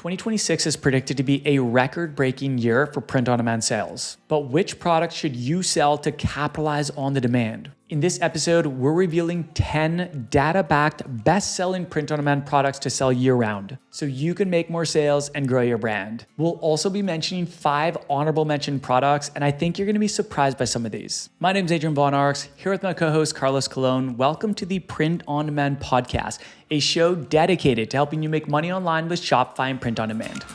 2026 is predicted to be a record-breaking year for print-on-demand sales. But which products should you sell to capitalize on the demand? In this episode, we're revealing 10 data-backed, best-selling print-on-demand products to sell year-round, so you can make more sales and grow your brand. We'll also be mentioning 5 honorable mention products, and I think you're going to be surprised by some of these. My name is Adrian Von Arx, here with my co-host Carlos Colon. Welcome to the Print-on-Demand Podcast, a show dedicated to helping you make money online with Shopify and print-on-demand.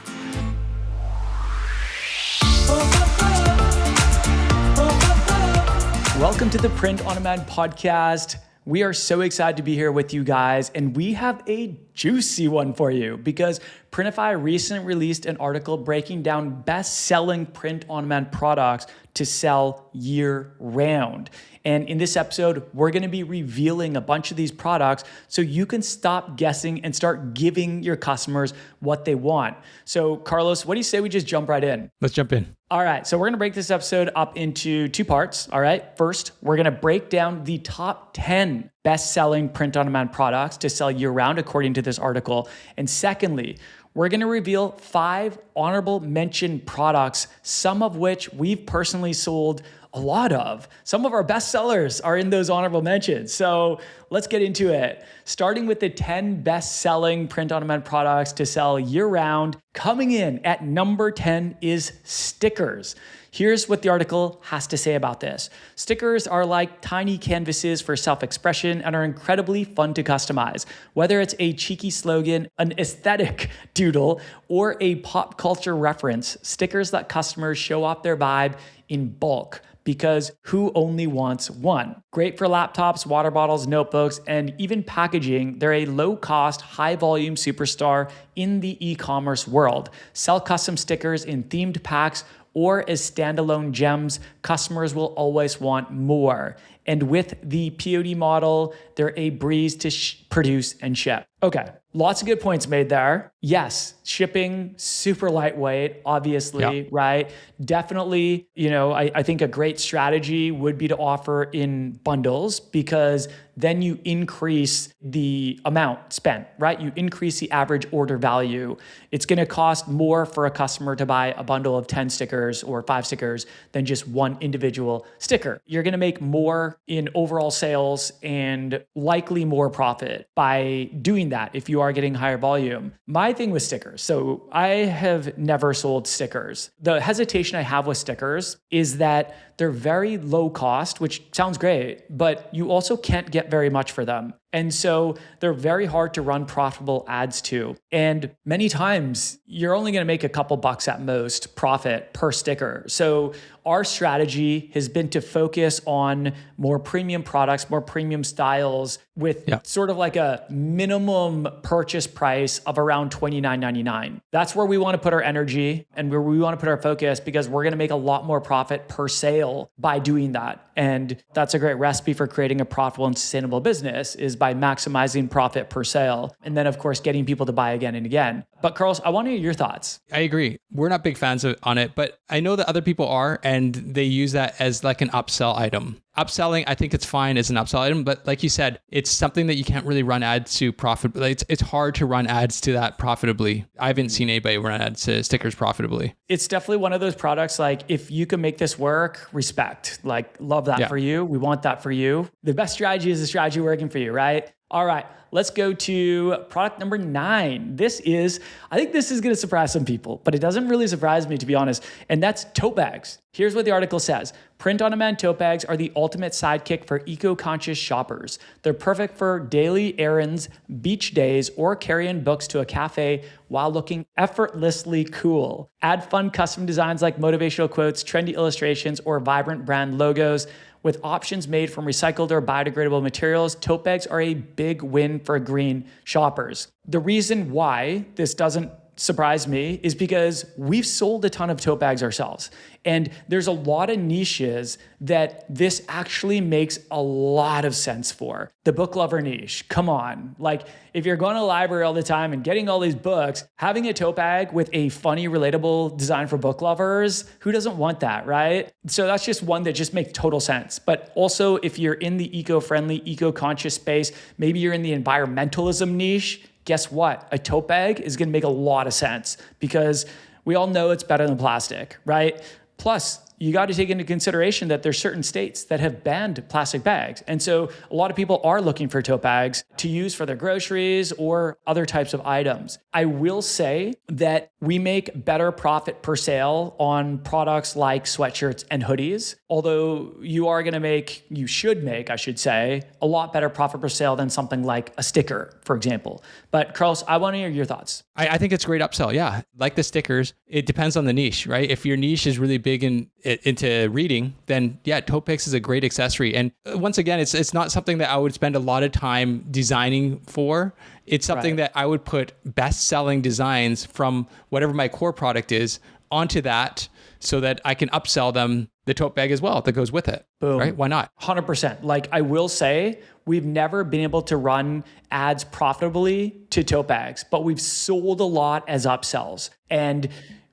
Welcome to the Print-on-Demand Podcast. We are so excited to be here with you guys, and we have a juicy one for you because Printify recently released an article breaking down best-selling print-on-demand products to sell year-round. And in this episode, we're going to be revealing a bunch of these products so you can stop guessing and start giving your customers what they want. So, Carlos, what do you say we just jump right in? Let's jump in. All right, so we're going to break this episode up into 2 parts. All right, first, we're going to break down the top 10 best-selling print-on-demand products to sell year-round according to this article. And secondly, we're going to reveal 5 honorable mention products, some of which we've personally sold a lot of. Some of our best sellers are in those honorable mentions. So let's get into it. Starting with the 10 best-selling print-on-demand products to sell year-round. Coming in at number 10 is stickers. Here's what the article has to say about this. Stickers are like tiny canvases for self-expression and are incredibly fun to customize. Whether it's a cheeky slogan, an aesthetic doodle, or a pop culture reference, stickers let customers show off their vibe in bulk. Because who only wants one? Great for laptops, water bottles, notebooks, and even packaging. They're a low-cost, high-volume superstar in the e-commerce world. Sell custom stickers in themed packs or as standalone gems. Customers will always want more. And with the POD model, they're a breeze to produce and ship. Okay, lots of good points made there. Yes, shipping, super lightweight, obviously, right? Definitely, I think a great strategy would be to offer in bundles because then you increase the amount spent, right? You increase the average order value. It's gonna cost more for a customer to buy a bundle of 10 stickers or 5 stickers than just one individual sticker. You're gonna make more in overall sales and likely more profit by doing that if you are getting higher volume. My thing with stickers, so I have never sold stickers. The hesitation I have with stickers is that they're very low cost, which sounds great, but you also can't get very much for them. And so they're very hard to run profitable ads to. And many times you're only going to make a couple bucks at most profit per sticker. So our strategy has been to focus on more premium products, more premium styles with sort of like a minimum purchase price of around $29.99. That's where we want to put our energy and where we want to put our focus because we're going to make a lot more profit per sale by doing that. And that's a great recipe for creating a profitable and sustainable business is by maximizing profit per sale. And then of course, getting people to buy again and again. But Carlos, I want to hear your thoughts. I agree. We're not big fans on it, but I know that other people are, and they use that as like an upsell item. Upselling, I think it's fine as an upsell item, but like you said, it's something that you can't really run ads to profitably. It's hard to run ads to that profitably. I haven't seen anybody run ads to stickers profitably. It's definitely one of those products, like if you can make this work, respect, like love that for you. We want that for you. The best strategy is the strategy working for you, right? All right, let's go to product number 9. I think this is going to surprise some people, but it doesn't really surprise me, to be honest, and that's tote bags. Here's what the article says. Print-on-demand tote bags are the ultimate sidekick for eco-conscious shoppers. They're perfect for daily errands, beach days, or carrying books to a cafe while looking effortlessly cool. Add fun custom designs like motivational quotes, trendy illustrations, or vibrant brand logos. With options made from recycled or biodegradable materials, tote bags are a big win for green shoppers. The reason why this doesn't surprise me is because we've sold a ton of tote bags ourselves. And there's a lot of niches that this actually makes a lot of sense for. The book lover niche, come on. Like if you're going to the library all the time and getting all these books, having a tote bag with a funny, relatable design for book lovers, who doesn't want that, right? So that's just one that just makes total sense. But also if you're in the eco-friendly, eco-conscious space, maybe you're in the environmentalism niche, guess what? A tote bag is going to make a lot of sense because we all know it's better than plastic, right? Plus, you got to take into consideration that there's certain states that have banned plastic bags. And so a lot of people are looking for tote bags to use for their groceries or other types of items. I will say that we make better profit per sale on products like sweatshirts and hoodies, although you should make, I should say, a lot better profit per sale than something like a sticker, for example. But Carlos, I want to hear your thoughts. I think it's a great upsell. Yeah. Like the stickers, it depends on the niche, right? If your niche is really big into reading, then yeah, tote picks is a great accessory. And once again, it's not something that I would spend a lot of time designing for. It's something that I would put best-selling designs from whatever my core product is onto that so that I can upsell them the tote bag as well that goes with it. Boom. Right? Why not? 100%. Like I will say, we've never been able to run ads profitably to tote bags, but we've sold a lot as upsells. And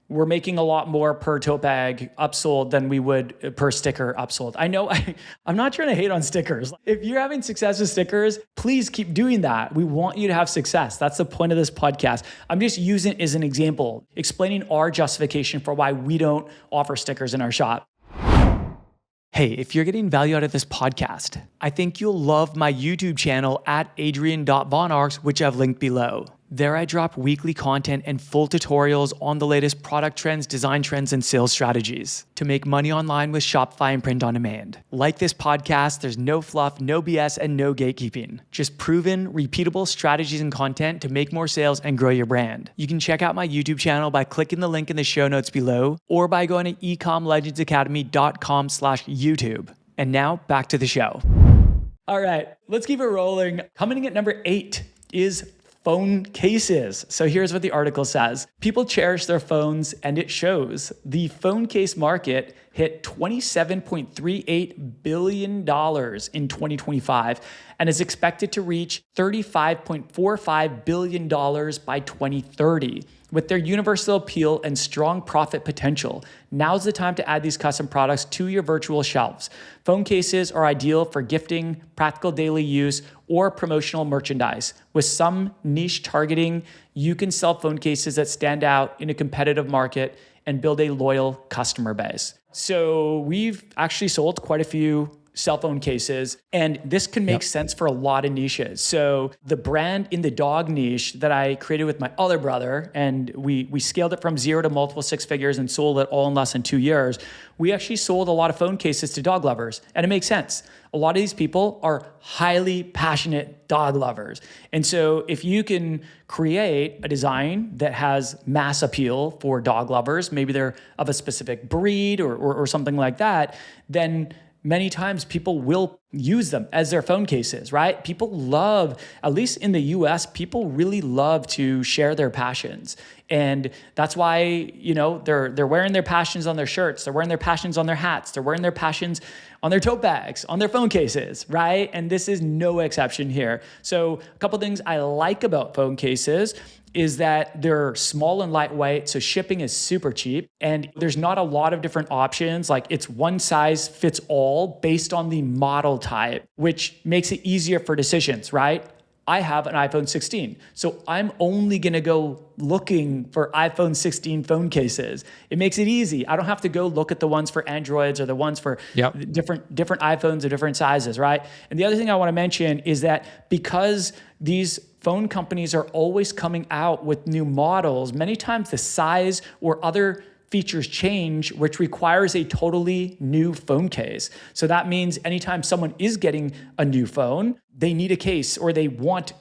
we're making a lot more per tote bag upsold than we would per sticker upsold. I know I'm not trying to hate on stickers. If you're having success with stickers, please keep doing that. We want you to have success. That's the point of this podcast. I'm just using it as an example, explaining our justification for why we don't offer stickers in our shop. Hey, if you're getting value out of this podcast, I think you'll love my YouTube channel at adrian.vonarks, which I've linked below. There I drop weekly content and full tutorials on the latest product trends, design trends, and sales strategies to make money online with Shopify and print on demand. Like this podcast, there's no fluff, no BS, and no gatekeeping. Just proven, repeatable strategies and content to make more sales and grow your brand. You can check out my YouTube channel by clicking the link in the show notes below or by going to ecomlegendsacademy.com/YouTube. And now back to the show. All right, let's keep it rolling. Coming in at number 8 is phone cases. So here's what the article says. People cherish their phones and it shows. The phone case market hit $27.38 billion in 2025 and is expected to reach $35.45 billion by 2030. With their universal appeal and strong profit potential, now's the time to add these custom products to your virtual shelves. Phone cases are ideal for gifting, practical daily use, or promotional merchandise. With some niche targeting, you can sell phone cases that stand out in a competitive market and build a loyal customer base. So we've actually sold quite a few cell phone cases, and this can make sense for a lot of niches. So the brand in the dog niche that I created with my other brother, and we scaled it from 0 to multiple 6 figures and sold it all in less than 2 years. We actually sold a lot of phone cases to dog lovers, and it makes sense. A lot of these people are highly passionate dog lovers. And so if you can create a design that has mass appeal for dog lovers, maybe they're of a specific breed or something like that, then many times people will use them as their phone cases, right? People love, at least in the US, people really love to share their passions. And that's why, they're wearing their passions on their shirts, they're wearing their passions on their hats, they're wearing their passions on their tote bags, on their phone cases, right? And this is no exception here. So a couple things I like about phone cases is that they're small and lightweight, so shipping is super cheap, and there's not a lot of different options. Like it's one size fits all based on the model type, which makes it easier for decisions, right? I have an iPhone 16, so I'm only gonna go looking for iPhone 16 phone cases. It makes it easy. I don't have to go look at the ones for Androids or the ones for different iPhones of different sizes, right? And the other thing I wanna mention is that because these phone companies are always coming out with new models, many times the size or other features change, which requires a totally new phone case. So that means anytime someone is getting a new phone, they need a case, or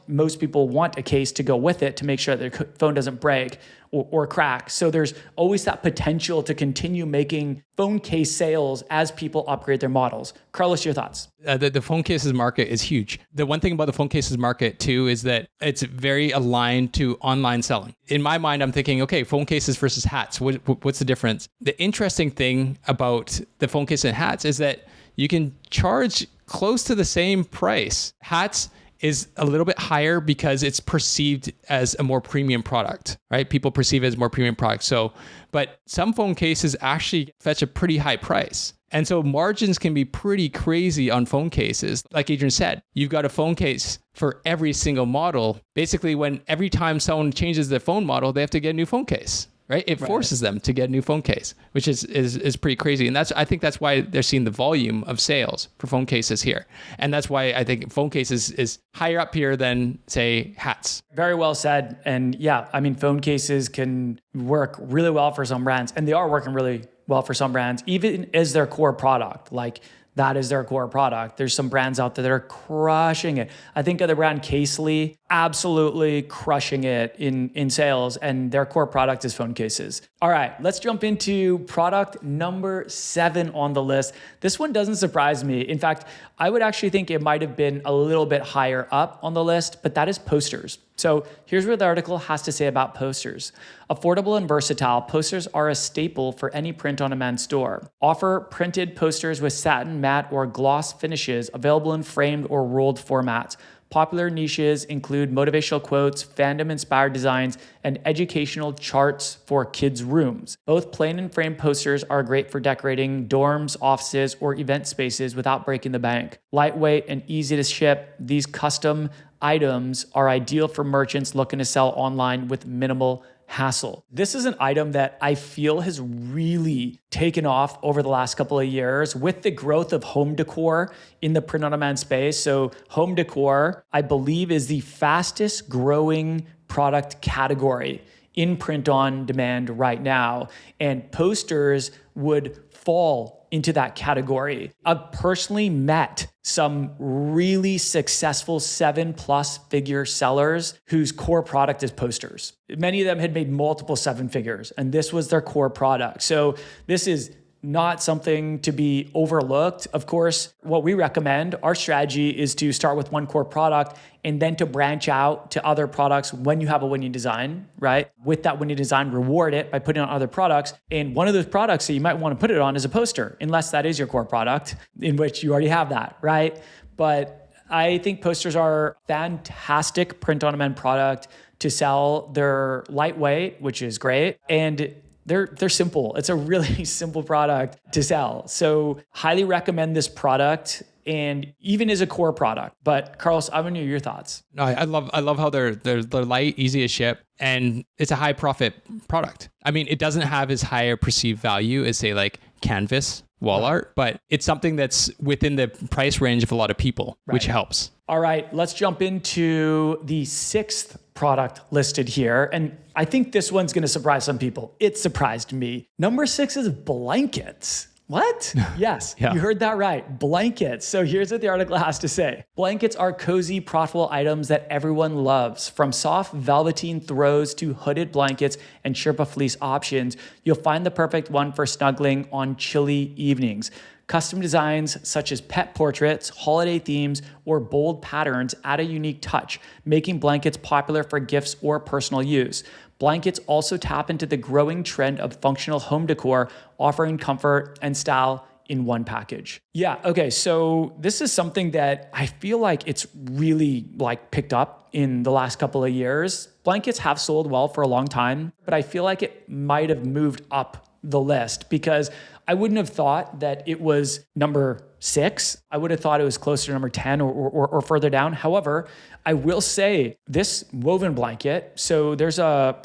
most people want a case to go with it to make sure their phone doesn't break or crack. So there's always that potential to continue making phone case sales as people upgrade their models. Carlos, your thoughts? The phone cases market is huge. The one thing about the phone cases market too is that it's very aligned to online selling. In my mind, I'm thinking, okay, phone cases versus hats. What's the difference? The interesting thing about the phone case and hats is that you can charge close to the same price. Hats, is a little bit higher because it's perceived as a more premium product, right? People perceive it as more premium product. So, but some phone cases actually fetch a pretty high price. And so margins can be pretty crazy on phone cases. Like Adrian said, you've got a phone case for every single model. Basically, every time someone changes their phone model, they have to get a new phone case, right? It forces them to get a new phone case, which is pretty crazy. And I think that's why they're seeing the volume of sales for phone cases here. And that's why I think phone cases is higher up here than, say, hats. Very well said. And yeah, I mean, phone cases can work really well for some brands, and they are working really well for some brands, even as their core product. Like, that is their core product. There's some brands out there that are crushing it. I think of the brand Casely, absolutely crushing it in sales, and their core product is phone cases. All right, let's jump into product number 7 on the list. This one doesn't surprise me. In fact, I would actually think it might have been a little bit higher up on the list, but that is posters. So here's what the article has to say about posters. Affordable and versatile, posters are a staple for any print-on-demand store. Offer printed posters with satin, matte, or gloss finishes available in framed or rolled formats. Popular niches include motivational quotes, fandom-inspired designs, and educational charts for kids' rooms. Both plain and framed posters are great for decorating dorms, offices, or event spaces without breaking the bank. Lightweight and easy to ship, these custom items are ideal for merchants looking to sell online with minimal hassle. This is an item that I feel has really taken off over the last couple of years with the growth of home decor in the print-on-demand space. So home decor, I believe, is the fastest growing product category in print-on-demand right now. And posters would fall into that category. I've personally met some really successful 7+ figure sellers whose core product is posters. Many of them had made multiple 7 figures, and this was their core product. So this is not something to be overlooked. Of course, what we recommend, our strategy is to start with one core product and then to branch out to other products when you have a winning design, right? With that winning design, reward it by putting on other products. And one of those products that you might want to put it on is a poster, unless that is your core product, in which you already have that, right? But I think posters are fantastic print-on-demand product to sell. They're lightweight, which is great, and they're simple. It's a really simple product to sell. So highly recommend this product, and even as a core product. But Carlos, I want to know your thoughts. No, I love how they're light, easy to ship, and it's a high profit product. I mean, it doesn't have as high a perceived value as, say, like canvas wall art, but it's something that's within the price range of a lot of people, which helps. All right, let's jump into the 6th product listed here. And I think this one's going to surprise some people. It surprised me. Number 6 is blankets. What? Yes, You heard that right. Blankets. So here's what the article has to say. Blankets are cozy, profitable items that everyone loves. From soft velveteen throws to hooded blankets and Sherpa fleece options, you'll find the perfect one for snuggling on chilly evenings. Custom designs such as pet portraits, holiday themes, or bold patterns add a unique touch, making blankets popular for gifts or personal use. Blankets also tap into the growing trend of functional home decor, offering comfort and style in one package. Yeah, okay, so this is something that I feel like it's really picked up in the last couple of years. Blankets have sold well for a long time, but I feel like it might have moved up the list because I wouldn't have thought that it was number 6. I would have thought it was closer to number 10 or further down. However, I will say this woven blanket, so there's a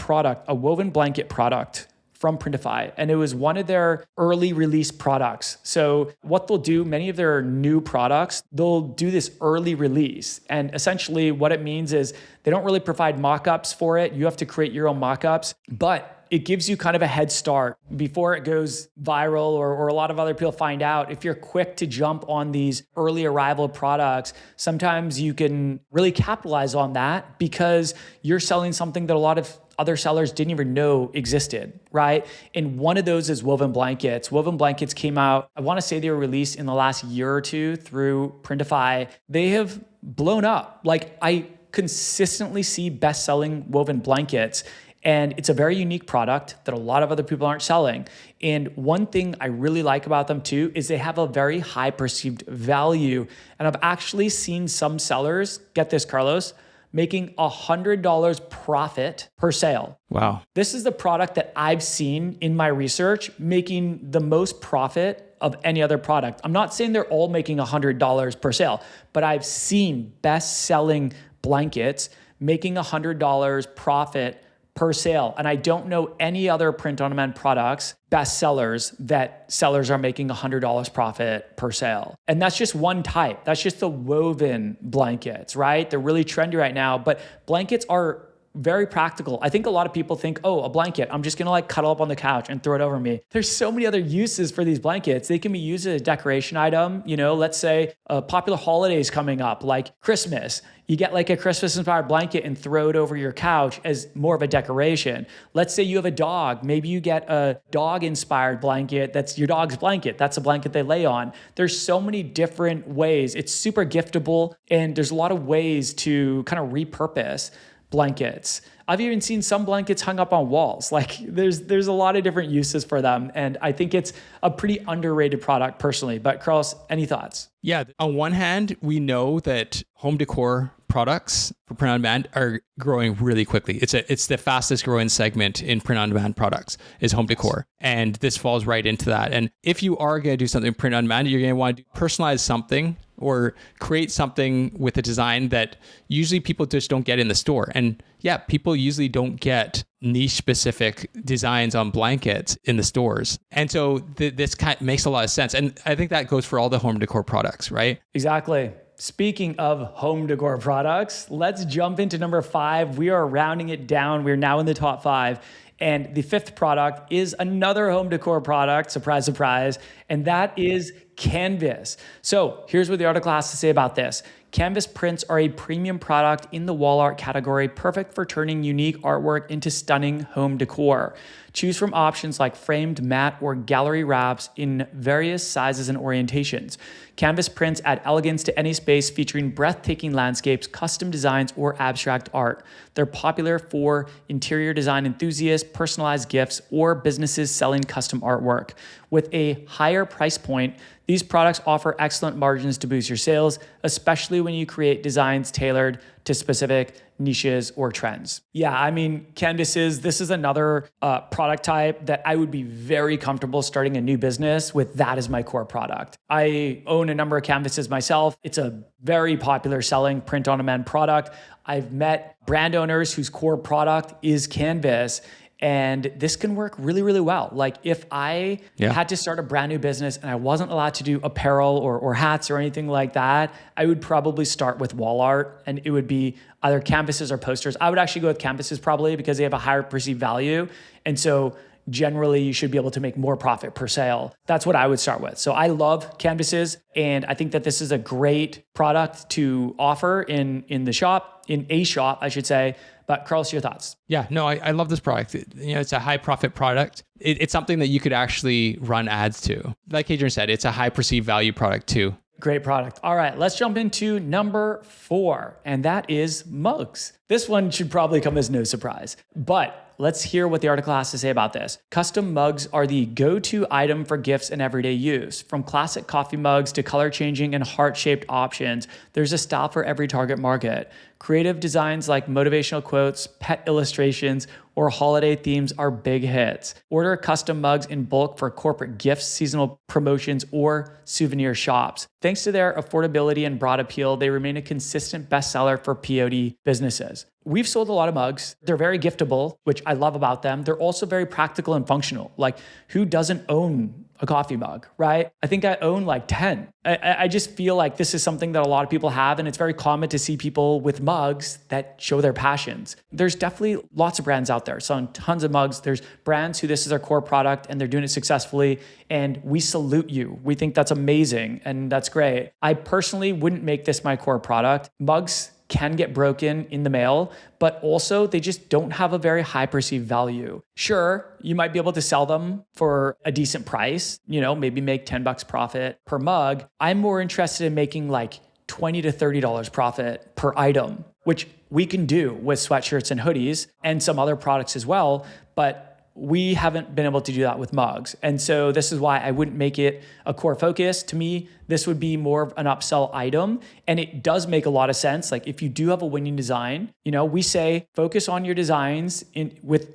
woven blanket product from Printify, and it was one of their early release products. So what they'll do, many of their new products, they'll do this early release. And essentially what it means is they don't really provide mock-ups for it. You have to create your own mock-ups, but it gives you kind of a head start before it goes viral or a lot of other people find out. If you're quick to jump on these early arrival products, sometimes you can really capitalize on that because you're selling something that a lot of other sellers didn't even know existed, right? And one of those is woven blankets. Woven blankets came out, I want to say they were released in the last year or two through Printify. They have blown up. I consistently see best-selling woven blankets. And it's a very unique product that a lot of other people aren't selling. And one thing I really like about them too is they have a very high perceived value. And I've actually seen some sellers, get this, Carlos, making $100 profit per sale. Wow. This is the product that I've seen in my research making the most profit of any other product. I'm not saying they're all making $100 per sale, but I've seen best-selling blankets making $100 profit per sale. And I don't know any other print-on-demand products, best sellers, that sellers are making $100 profit per sale. And that's just one type. That's just the woven blankets, right? They're really trendy right now, but blankets are very practical. I think a lot of people think, oh, a blanket, I'm just gonna like cuddle up on the couch and throw it over me. There's so many other uses for these blankets. They can be used as a decoration item. You know, let's say a popular holidays coming up, like Christmas. You get like a Christmas inspired blanket and throw it over your couch as more of a decoration. Let's say you have a dog. Maybe you get a dog inspired blanket. That's your dog's blanket. That's a blanket they lay on. There's so many different ways. It's super giftable. And there's a lot of ways to kind of repurpose blankets. I've even seen some blankets hung up on walls. Like there's a lot of different uses for them. And I think it's a pretty underrated product personally. But Carlos, any thoughts? Yeah. On one hand, we know that home decor products for print on demand are growing really quickly. It's the fastest growing segment in print on demand products is home decor. And this falls right into that. And if you are going to do something print on demand, you're going to want to personalize something or create something with a design that usually people just don't get in the store. And yeah, people usually don't get niche specific designs on blankets in the stores. And so this kind of makes a lot of sense. And I think that goes for all the home decor products, right? Exactly. Speaking of home decor products, let's jump into number 5. We are rounding it down. We're now in the top 5. And the 5th product is another home decor product, surprise, surprise, and that is canvas. So here's what the article has to say about this. Canvas prints are a premium product in the wall art category, perfect for turning unique artwork into stunning home decor. Choose from options like framed, matte, or gallery wraps in various sizes and orientations. Canvas prints add elegance to any space, featuring breathtaking landscapes, custom designs, or abstract art. They're popular for interior design enthusiasts, personalized gifts, or businesses selling custom artwork. With a higher price point, these products offer excellent margins to boost your sales, especially when you create designs tailored to specific niches or trends. Yeah, I mean, canvases, this is another product type that I would be very comfortable starting a new business with. That as my core product. I own a number of canvases myself. It's a very popular selling print on demand product. I've met brand owners whose core product is canvas. And this can work really, really well. Like if I had to start a brand new business and I wasn't allowed to do apparel or hats or anything like that, I would probably start with wall art, and it would be either canvases or posters. I would actually go with canvases probably because they have a higher perceived value. And so generally you should be able to make more profit per sale. That's what I would start with. So I love canvases, and I think that this is a great product to offer in a shop, I should say. But Carlos, your thoughts? Yeah, no, I love this product. It's a high profit product. It's something that you could actually run ads to. Like Adrian said, it's a high perceived value product too. Great product. All right, let's jump into number 4, and that is mugs. This one should probably come as no surprise, but let's hear what the article has to say about this. Custom mugs are the go-to item for gifts and everyday use. From classic coffee mugs to color-changing and heart-shaped options, there's a style for every target market. Creative designs like motivational quotes, pet illustrations, or holiday themes are big hits. Order custom mugs in bulk for corporate gifts, seasonal promotions, or souvenir shops. Thanks to their affordability and broad appeal, they remain a consistent bestseller for POD businesses. We've sold a lot of mugs. They're very giftable, which I love about them. They're also very practical and functional. Like, who doesn't own a coffee mug, right? I think I own like 10. I just feel like this is something that a lot of people have, and it's very common to see people with mugs that show their passions. There's definitely lots of brands out there selling tons of mugs. There's brands who this is their core product and they're doing it successfully, and we salute you. We think that's amazing and that's great. I personally wouldn't make this my core product. Mugs can get broken in the mail, but also they just don't have a very high perceived value. Sure, you might be able to sell them for a decent price, maybe make $10 profit per mug. I'm more interested in making like $20 to $30 profit per item, which we can do with sweatshirts and hoodies and some other products as well. But we haven't been able to do that with mugs. And so this is why I wouldn't make it a core focus. To me, this would be more of an upsell item. And it does make a lot of sense. Like if you do have a winning design, we say focus on your designs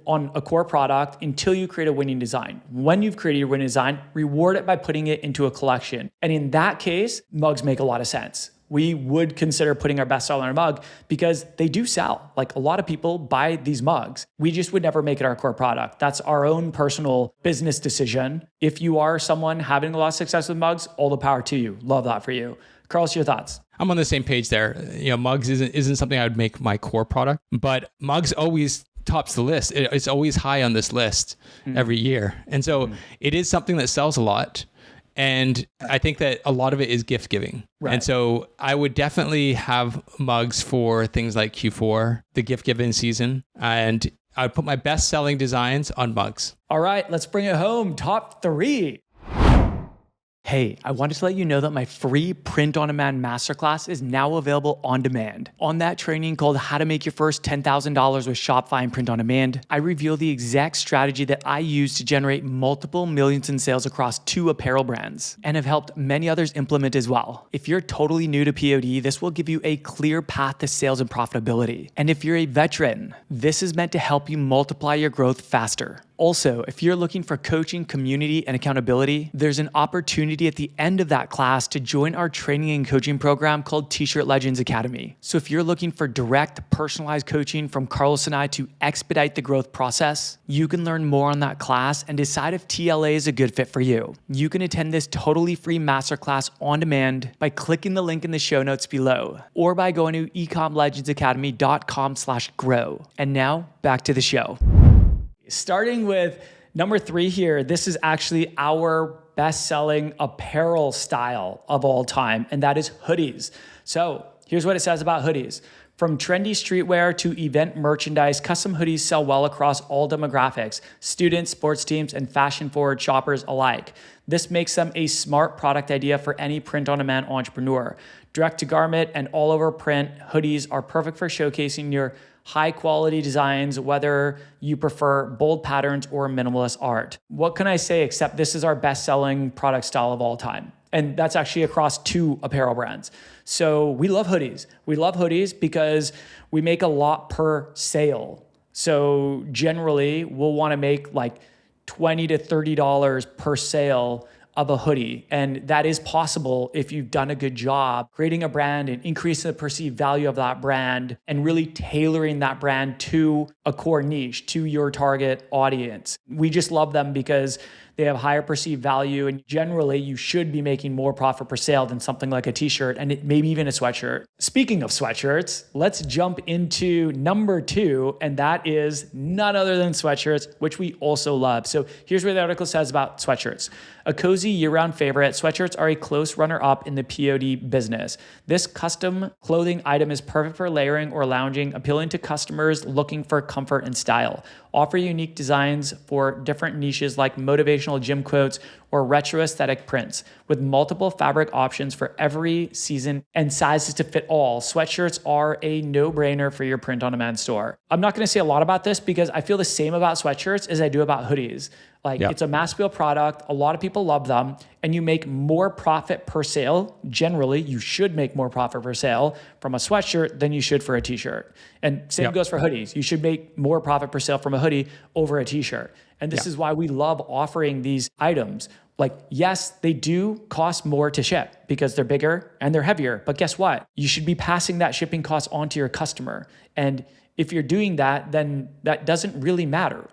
on a core product until you create a winning design. When you've created your winning design, reward it by putting it into a collection. And in that case, mugs make a lot of sense. We would consider putting our best seller in a mug because they do sell. Like a lot of people buy these mugs. We just would never make it our core product. That's our own personal business decision. If you are someone having a lot of success with mugs, all the power to you. Love that for you. Carlos, your thoughts? I'm on the same page there. Mugs isn't something I would make my core product, but mugs always tops the list. It's always high on this list every year. And so it is something that sells a lot. And I think that a lot of it is gift giving. Right. And so I would definitely have mugs for things like Q4, the gift giving season. And I would put my best selling designs on mugs. All right, let's bring it home. Top 3. Hey, I wanted to let you know that my free Print on Demand Masterclass is now available on demand. On that training called How to Make Your First $10,000 with Shopify and Print on Demand, I reveal the exact strategy that I use to generate multiple millions in sales across 2 apparel brands and have helped many others implement as well. If you're totally new to POD, this will give you a clear path to sales and profitability. And if you're a veteran, this is meant to help you multiply your growth faster. Also, if you're looking for coaching, community, and accountability, there's an opportunity at the end of that class to join our training and coaching program called T-Shirt Legends Academy. So if you're looking for direct, personalized coaching from Carlos and I to expedite the growth process, you can learn more on that class and decide if TLA is a good fit for you. You can attend this totally free masterclass on demand by clicking the link in the show notes below or by going to ecomlegendsacademy.com/grow. And now back to the show. Starting with number 3 here, this is actually our best-selling apparel style of all time, and that is hoodies. So here's what it says about hoodies. From trendy streetwear to event merchandise, custom hoodies sell well across all demographics, students, sports teams, and fashion-forward shoppers alike. This makes them a smart product idea for any print-on-demand entrepreneur. Direct-to-garment and all-over print hoodies are perfect for showcasing your high quality designs, whether you prefer bold patterns or minimalist art. What can I say except this is our best selling product style of all time? And that's actually across 2 apparel brands. So we love hoodies. We love hoodies because we make a lot per sale. So generally we'll want to make like $20 to $30 per sale of a hoodie. And that is possible if you've done a good job creating a brand and increasing the perceived value of that brand and really tailoring that brand to a core niche, to your target audience. We just love them because they have higher perceived value, and generally you should be making more profit per sale than something like a t-shirt and maybe even a sweatshirt. Speaking of sweatshirts, let's jump into number 2, and that is none other than sweatshirts, which we also love. So here's what the article says about sweatshirts. A cozy year-round favorite, sweatshirts are a close runner-up in the POD business. This custom clothing item is perfect for layering or lounging, appealing to customers looking for comfort and style. Offer unique designs for different niches like motivational gym quotes or retro aesthetic prints. With multiple fabric options for every season and sizes to fit all, sweatshirts are a no-brainer for your print-on-demand store. I'm not going to say a lot about this because I feel the same about sweatshirts as I do about hoodies. It's a mass appeal product. A lot of people love them, and you make more profit per sale. Generally, you should make more profit per sale from a sweatshirt than you should for a t-shirt. And same goes for hoodies. You should make more profit per sale from a hoodie over a t-shirt. And this is why we love offering these items. Yes, they do cost more to ship because they're bigger and they're heavier. But guess what? You should be passing that shipping cost on to your customer. And if you're doing that, then that doesn't really matter.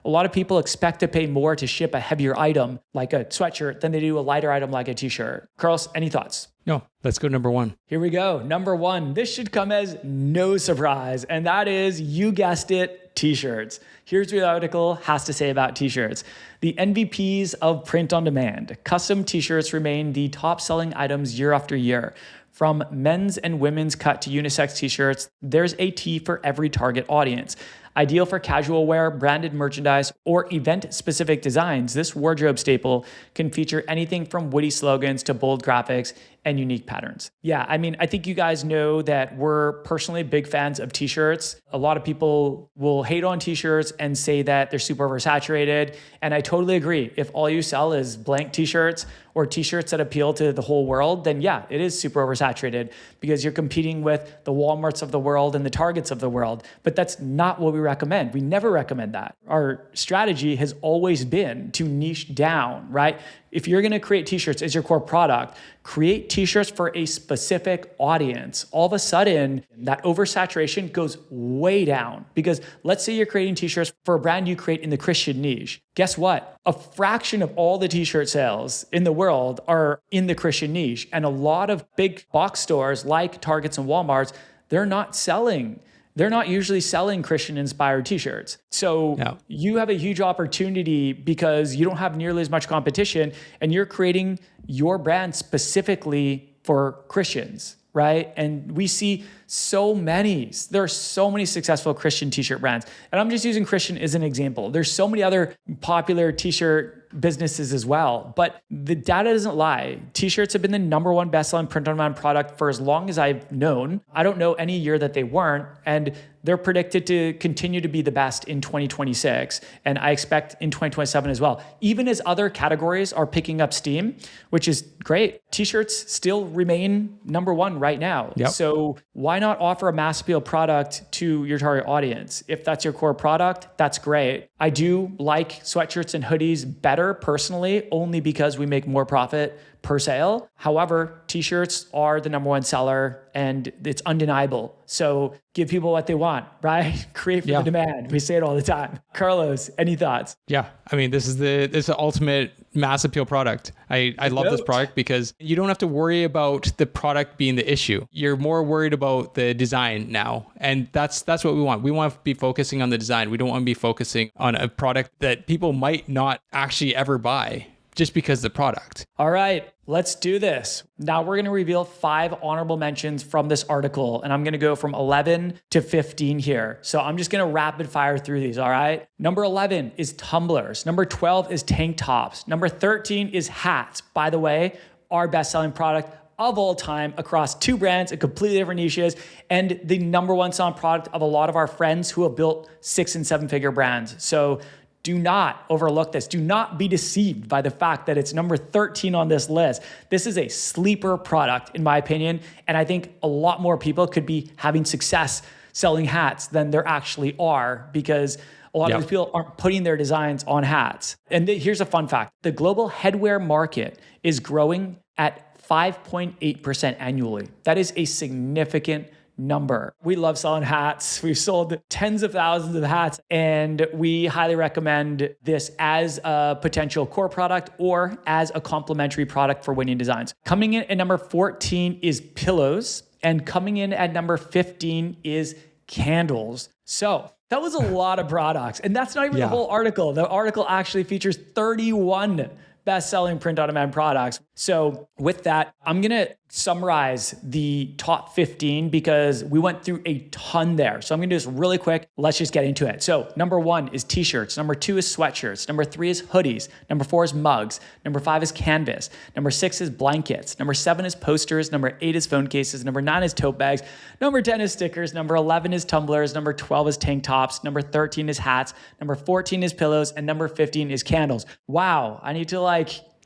A lot of people expect to pay more to ship a heavier item like a sweatshirt than they do a lighter item like a t-shirt. Carlos, any thoughts? No, let's go number 1. Here we go. Number 1. This should come as no surprise. And that is, you guessed it, t-shirts. Here's what the article has to say about t-shirts. The MVPs of print on demand. Custom t-shirts remain the top selling items year after year. From men's and women's cut to unisex t-shirts, there's a tee for every target audience. Ideal for casual wear, branded merchandise, or event-specific designs, this wardrobe staple can feature anything from witty slogans to bold graphics and unique patterns. Yeah, I mean, I think you guys know that we're personally big fans of t-shirts. A lot of people will hate on t-shirts and say that they're super oversaturated. And I totally agree. If all you sell is blank t-shirts or t-shirts that appeal to the whole world, then yeah, it is super oversaturated because you're competing with the Walmarts of the world and the Targets of the world. But that's not what we recommend. We never recommend that. Our strategy has always been to niche down, right? If you're going to create t-shirts as your core product, create t-shirts for a specific audience. All of a sudden, that oversaturation goes way down because let's say you're creating t-shirts for a brand you create in the Christian niche. Guess what? A fraction of all the t-shirt sales in the world are in the Christian niche. And a lot of big box stores like Targets and Walmarts, they're not usually selling Christian-inspired t-shirts. So you have a huge opportunity because you don't have nearly as much competition and you're creating your brand specifically for Christians, right? And we see there are so many successful Christian t-shirt brands. And I'm just using Christian as an example. There's so many other popular t-shirt businesses as well. But the data doesn't lie. T-shirts have been the number one best-selling print-on-demand product for as long as I've known. I don't know any year that they weren't. And they're predicted to continue to be the best in 2026. And I expect in 2027 as well. Even as other categories are picking up steam, which is great, t-shirts still remain number one right now. Yep. So why not offer a mass appeal product to your target audience? If that's your core product, that's great. I do like sweatshirts and hoodies better personally, only because we make more profit per sale. However, t-shirts are the number one seller and it's undeniable. So give people what they want, right? Create for the demand. We say it all the time. Carlos, any thoughts? Yeah. I mean, this is the ultimate mass appeal product. I love this product because you don't have to worry about the product being the issue. You're more worried about the design now. And that's what we want. We want to be focusing on the design. We don't want to be focusing on a product that people might not actually ever buy just because of the product. All right, let's do this. Now we're going to reveal 5 honorable mentions from this article, and I'm going to go from 11 to 15 here. So I'm just going to rapid fire through these, all right? Number 11 is tumblers. Number 12 is tank tops. Number 13 is hats. By the way, our best-selling product of all time across 2 brands and completely different niches, and the number one selling product of a lot of our friends who have built 6- and 7-figure brands. So do not overlook this. Do not be deceived by the fact that it's number 13 on this list. This is a sleeper product, in my opinion. And I think a lot more people could be having success selling hats than there actually are because a lot of these people aren't putting their designs on hats. And here's a fun fact. The global headwear market is growing at 5.8% annually. That is a significant number. We love selling hats. We've sold tens of thousands of hats, and we highly recommend this as a potential core product or as a complementary product for winning designs. Coming in at number 14 is pillows, and coming in at number 15 is candles. So that was a lot of products, and that's not even the whole article. The article actually features 31 best-selling print-on-demand products. So with that, I'm going to summarize the top 15 because we went through a ton there. So I'm going to do this really quick. Let's just get into it. So number 1 is t-shirts. Number 2 is sweatshirts. Number 3 is hoodies. Number 4 is mugs. Number 5 is canvas. Number 6 is blankets. Number 7 is posters. Number 8 is phone cases. Number 9 is tote bags. Number 10 is stickers. Number 11 is tumblers. Number 12 is tank tops. Number 13 is hats. Number 14 is pillows. And number 15 is candles. Wow. I need to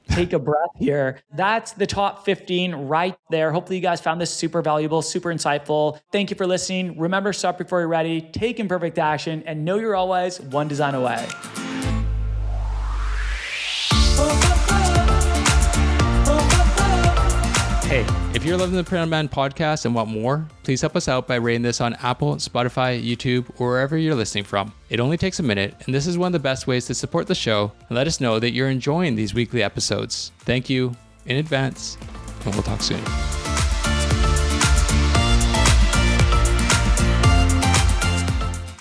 take a breath here. That's the top 15 right there. Hopefully you guys found this super valuable, super insightful. Thank you for listening. Remember, start before you're ready, take imperfect action, and know you're always one design away. Hey, if you're loving the Print on Demand podcast and want more, please help us out by rating this on Apple, Spotify, YouTube, or wherever you're listening from. It only takes a minute, and this is one of the best ways to support the show and let us know that you're enjoying these weekly episodes. Thank you in advance, and we'll talk soon.